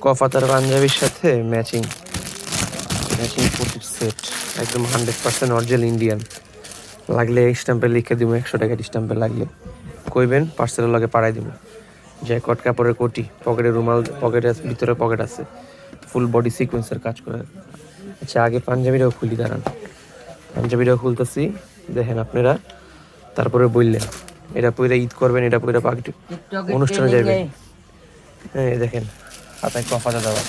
কফাতার পাঞ্জাবির সাথে matching matching কুর্তির সেট, একদম 100% অরিজিনাল ইন্ডিয়ান। লাগলে স্ট্যাম্পে লিখে দিব, 100 টাকার স্ট্যাম্পে লাগলে কইবেন, পার্সেলের লগে পাঠাই দিব। জ্যাকট কাপড়ের কোটি, পকেটে রুমাল, পকেটে ভিতরে পকেট আছে, ফুল বডি সিকোয়েন্সের কাজ করে। আচ্ছা আগে পাঞ্জাবিটাও খুলি, দাঁড়ান পাঞ্জাবিটাও খুলতেছি, দেখেন আপনারা, তারপরে বললেন এটা পরে ঈদ করবেন, এটা পরে পাখি অনুষ্ঠানে যাবেন। হ্যাঁ দেখেন হাতায় কফাটা দেওয়া,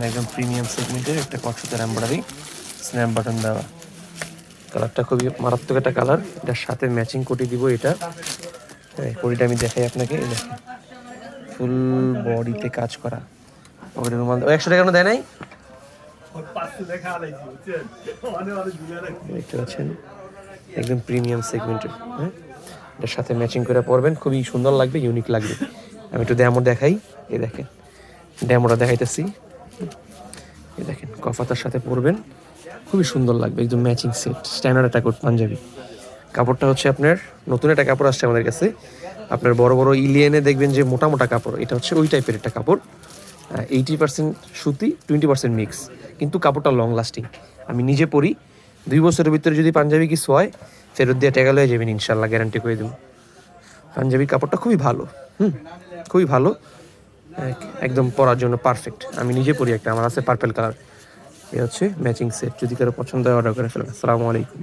একদম প্রিমিয়াম সেগমেন্টের একটা কটসুতার এমব্রয়ডারি স্ন্যাপ বাটন দেওয়া। কালারটা খুবই মারাত্মক একটা কালার, এটার সাথে ম্যাচিং কোটি দিব। এটা হ্যাঁ কোটিটা আমি দেখাই আপনাকে, দেখেন ফুল বডিতে কাজ করা, পকেটের রুমাল। 100 টাকা দেয় নাই, দেখতে পাচ্ছেন একদম প্রিমিয়াম সেগমেন্টের। হ্যাঁ এটার সাথে ম্যাচিং করে পরবেন, খুবই সুন্দর লাগবে, ইউনিক লাগবে। আমি একটু ড্যামো দেখাই, এই দেখেন ড্যামোটা দেখাইতেছি, এই দেখেন কফাতার সাথে পরবেন, খুবই সুন্দর লাগবে, একদম ম্যাচিং সেট, স্ট্যান্ডার্ড একটা কোট পাঞ্জাবি। কাপড়টা হচ্ছে আপনার নতুন একটা কাপড় আসছে আমাদের কাছে, আপনার বড় বড় ইলিয়েনে দেখবেন যে মোটা মোটা কাপড়, এটা হচ্ছে ওই টাইপের একটা কাপড়। 80% সুতি, 20% মিক্স, কিন্তু কাপড়টা লং লাস্টিং। আমি নিজে পরি, 2 বছরের ভিতরে যদি পাঞ্জাবি কিছু হয় ফেরত দিয়ে টাকা লয়ে যাবেন ইনশাল্লাহ, গ্যারান্টি করে দেবো। পাঞ্জাবির কাপড়টা খুবই ভালো, খুবই ভালো, একদম পরার জন্য পারফেক্ট। আমি নিজে পরি একটা, আমার আছে পার্পেল কালার। এ হচ্ছে ম্যাচিং সেট, যদি কারো পছন্দ হয় অর্ডার করে ফেলবেন। আসসালামু আলাইকুম।